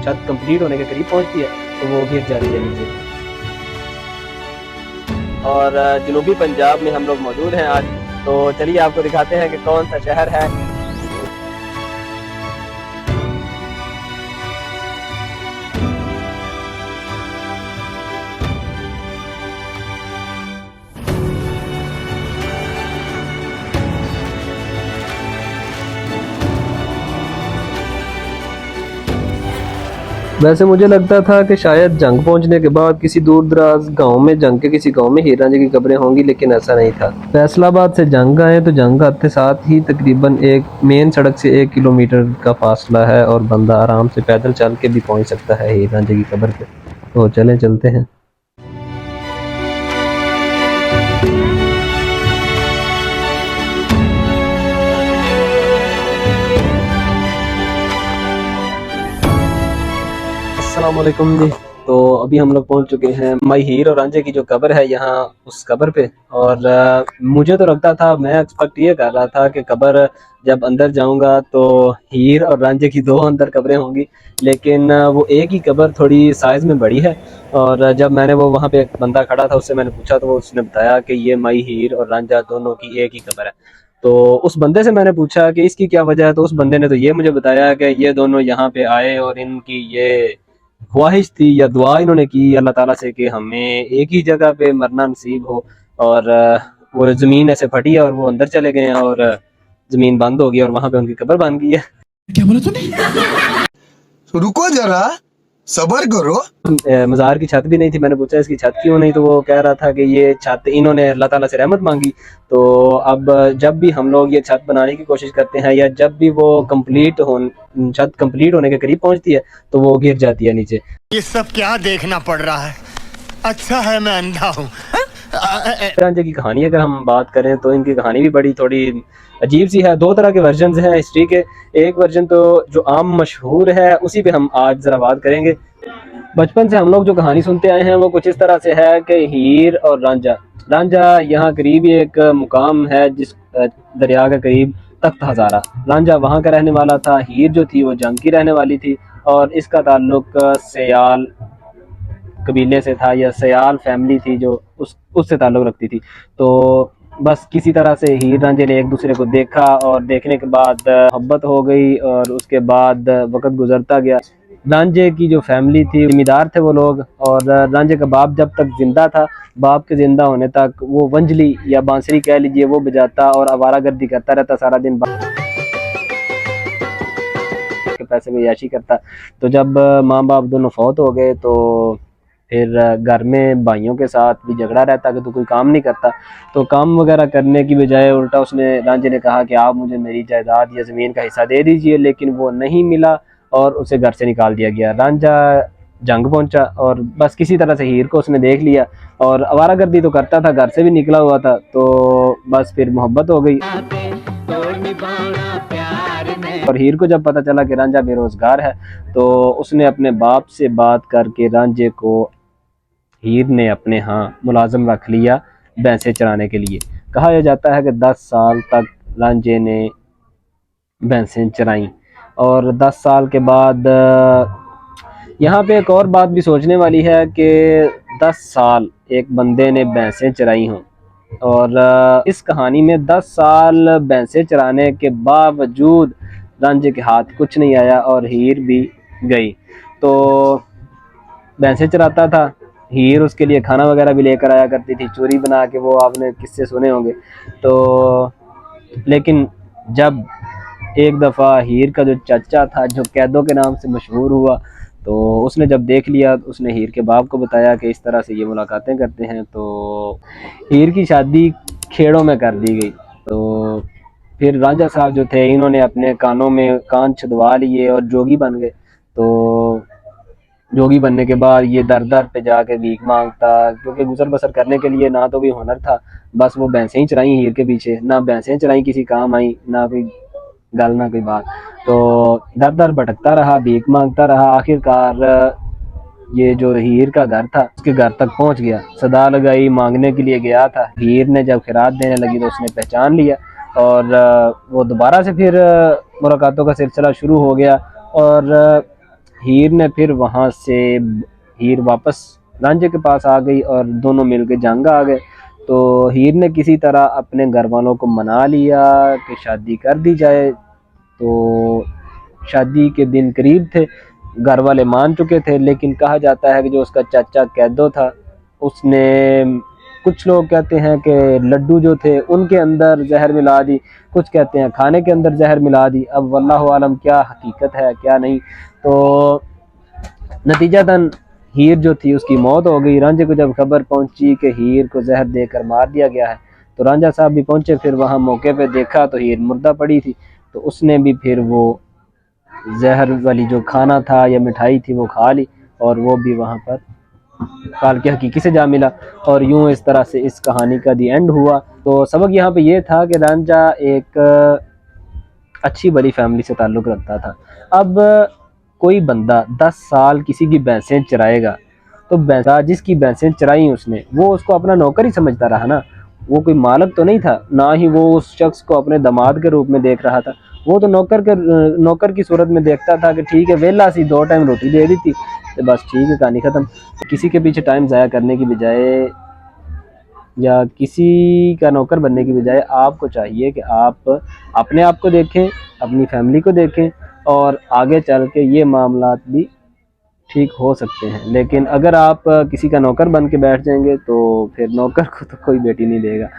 छत कंप्लीट होने के करीब पहुंचती है तो वो गिर जाती है नीचे। और जनूबी पंजाब में हम लोग मौजूद हैं आज, तो चलिए आपको दिखाते हैं कि कौन सा शहर है। वैसे मुझे लगता था कि शायद जंग पहुंचने के बाद किसी दूर दराज गांव में, जंग के किसी गांव में हीर रांझे की कब्रें होंगी, लेकिन ऐसा नहीं था। फैसलाबाद से जंग आए तो जंग आते साथ ही तकरीबन एक मेन सड़क से 1 किलोमीटर का फासला है और बंदा आराम से पैदल चल के भी पहुंच सकता है हीर रांझे की कब्र पे। तो चलते हैं। अस्सलाम वालेकुम जी। तो अभी हम लोग पहुंच चुके हैं माई हीर और रांझे की जो कब्र है यहाँ उस कब्र पे। और मुझे तो लगता था, मैं एक्सपेक्ट ये कर रहा था कि कब्र जब अंदर जाऊंगा तो हीर और रांझे की दो अंदर कब्रें होंगी, लेकिन वो एक ही कब्र थोड़ी साइज में बड़ी है। और जब मैंने वो वहाँ पे एक बंदा खड़ा था उससे मैंने पूछा तो वो उसने बताया कि ये माई हीर और रांझा दोनों की एक ही कब्र है। तो उस बंदे से मैंने पूछा कि इसकी क्या वजह है, तो उस बंदे ने तो ये मुझे बताया कि ये दोनों यहाँ पे आए और इनकी ये ख्वाहिश थी या दुआ इन्होंने की अल्लाह ताला से कि हमें एक ही जगह पे मरना नसीब हो। और वो ज़मीन ऐसे फटी है और वो अंदर चले गए हैं और ज़मीन बंद हो गई और वहां पे उनकी कब्र बन गई है। क्या बोला तूने? तो रुको जरा, सबर करो। मज़ार की छत भी नहीं थी। मैंने पूछा इसकी छत क्यों नहीं, तो वो कह रहा था कि ये छत इन्होंने अल्लाह ताला से रहमत मांगी। तो अब जब भी हम लोग ये छत बनाने की कोशिश करते हैं या जब भी वो छत कंप्लीट होने के करीब पहुंचती है तो वो गिर जाती है नीचे। ये सब क्या देखना पड़ रहा है? अच्छा है मैं अंधा हूँ। रांझे की कहानी अगर हम बात करें तो इनकी कहानी भी बड़ी थोड़ी अजीब सी है। दो तरह के वर्जन हैं हिस्ट्री के। एक वर्जन तो जो आम मशहूर है उसी पे हम आज जरा बात करेंगे। बचपन से हम लोग जो कहानी सुनते आए हैं वो कुछ इस तरह से है कि हीर और रांझा रांझा यहाँ करीब ही एक मुकाम है जिस दरिया के करीब तख्त हजारा। रांझा वहाँ का रहने वाला था, हीर जो थी वो जंग की रहने वाली थी और इसका ताल्लुक सयाल कबीले से था या सयाल फैमिली थी जो उससे ताल्लुक रखती थी। तो बस किसी तरह से हीर रांझे ने एक दूसरे को देखा और देखने के बाद मोहब्बत हो गई और उसके बाद वक्त गुजरता गया। रांझे की जो फैमिली थी जिम्मेदार थे वो लोग, और रांझे का बाप जब तक जिंदा था, बाप के जिंदा होने तक वो वंजली या बांसुरी कह लीजिए वो बजाता और आवारागर्दी करता रहता सारा दिन, के पैसे में याशी करता। तो जब माँ बाप दोनों फौत हो गए तो फिर घर में भाइयों के साथ भी झगड़ा रहता कि तू कोई काम नहीं करता। तो काम वगैरह करने की बजाय उल्टा उसने रांझे ने कहा कि आप मुझे मेरी जायदाद या ज़मीन का हिस्सा दे दीजिए, लेकिन वो नहीं मिला और उसे घर से निकाल दिया गया। रांझा जंग पहुंचा और बस किसी तरह से हीर को उसने देख लिया और आवारागर्दी तो करता था, घर से भी निकला हुआ था, तो बस फिर मोहब्बत हो गई। और हीर को जब पता चला कि रांझा बेरोजगार है तो उसने अपने बाप से बात करके रांझे को हीर ने अपने यहाँ मुलाजिम रख लिया भैंसें चराने के लिए। कहा यह जाता है कि 10 साल तक रांझे ने भैंसें चराई। और 10 साल के बाद यहाँ पे एक और बात भी सोचने वाली है कि 10 साल एक बंदे ने भैंसें चराई हों और इस कहानी में 10 साल भैंसें चराने के बावजूद रांझे के हाथ कुछ नहीं आया और हीर भी गई। तो भैंसें चराता था, हीर उसके लिए खाना वगैरह भी लेकर आया करती थी, चूरी बना के, वो आपने किस्से सुने होंगे। तो लेकिन जब एक दफ़ा हीर का जो चाचा था जो कैदों के नाम से मशहूर हुआ, तो उसने जब देख लिया उसने हीर के बाप को बताया कि इस तरह से ये मुलाकातें करते हैं। तो हीर की शादी खेड़ों में कर दी गई। तो फिर राजा साहब जो थे इन्होंने अपने कानों में कान छुदवा लिए और जोगी बन गए। तो जोगी बनने के बाद ये दर दर पे जाके भीख मांगता, क्योंकि गुजर बसर करने के लिए ना तो कोई हुनर था, बस वो भैंसें ही चराई हीर के पीछे, ना भैंसें चराई किसी काम आई, ना कोई गल ना कोई बात। तो दर दर भटकता रहा, भीख मांगता रहा। आखिरकार ये जो हीर का घर था उसके घर तक पहुंच गया, सदा लगाई, मांगने के लिए गया था। हीर ने जब खिरात देने लगी तो उसने पहचान लिया और वो दोबारा से फिर मुलाकातों का सिलसिला शुरू हो गया। और हीर ने फिर वहाँ से हीर वापस रांझे के पास आ गई और दोनों मिलकर जंग आ गए। तो हीर ने किसी तरह अपने घर वालों को मना लिया कि शादी कर दी जाए। तो शादी के दिन करीब थे, घर वाले मान चुके थे, लेकिन कहा जाता है कि जो उसका चाचा कैदो था उसने, कुछ लोग कहते हैं कि लड्डू जो थे उनके अंदर जहर मिला दी, कुछ कहते हैं खाने के अंदर जहर मिला दी। अब वल्लाहु आलम क्या हकीकत है क्या नहीं। तो नतीजतन हीर जो थी उसकी मौत हो गई। रांझे को जब खबर पहुंची कि हीर को जहर देकर मार दिया गया है तो रांझा साहब भी पहुंचे, फिर वहां मौके पे देखा तो हीर मुर्दा पड़ी थी। तो उसने भी फिर वो जहर वाली जो खाना था या मिठाई थी वो खा ली और वो भी वहां पर काल के हकीकी से जा मिला। और यूं इस तरह से इस कहानी का दी एंड हुआ। तो सबक यहाँ पे ये था कि रांझा एक अच्छी बड़ी फैमिली से ताल्लुक़ रखता था। अब कोई बंदा 10 साल किसी की भैंसें चराएगा तो भैंसा जिसकी भैंसें चराई उसने वो उसको अपना नौकर ही समझता रहा ना, वो कोई मालिक तो नहीं था, ना ही वो उस शख्स को अपने दामाद के रूप में देख रहा था। वो तो नौकर की सूरत में देखता था कि ठीक है वेला सी 2 टाइम रोटी दे दी थी तो बस ठीक है कहानी ख़त्म। किसी के पीछे टाइम ज़ाया करने की बजाय या किसी का नौकर बनने की बजाय आपको चाहिए कि आप अपने आप को देखें, अपनी फैमिली को देखें और आगे चल के ये मामलात भी ठीक हो सकते हैं। लेकिन अगर आप किसी का नौकर बन के बैठ जाएंगे तो फिर नौकर को तो कोई बेटी नहीं देगा।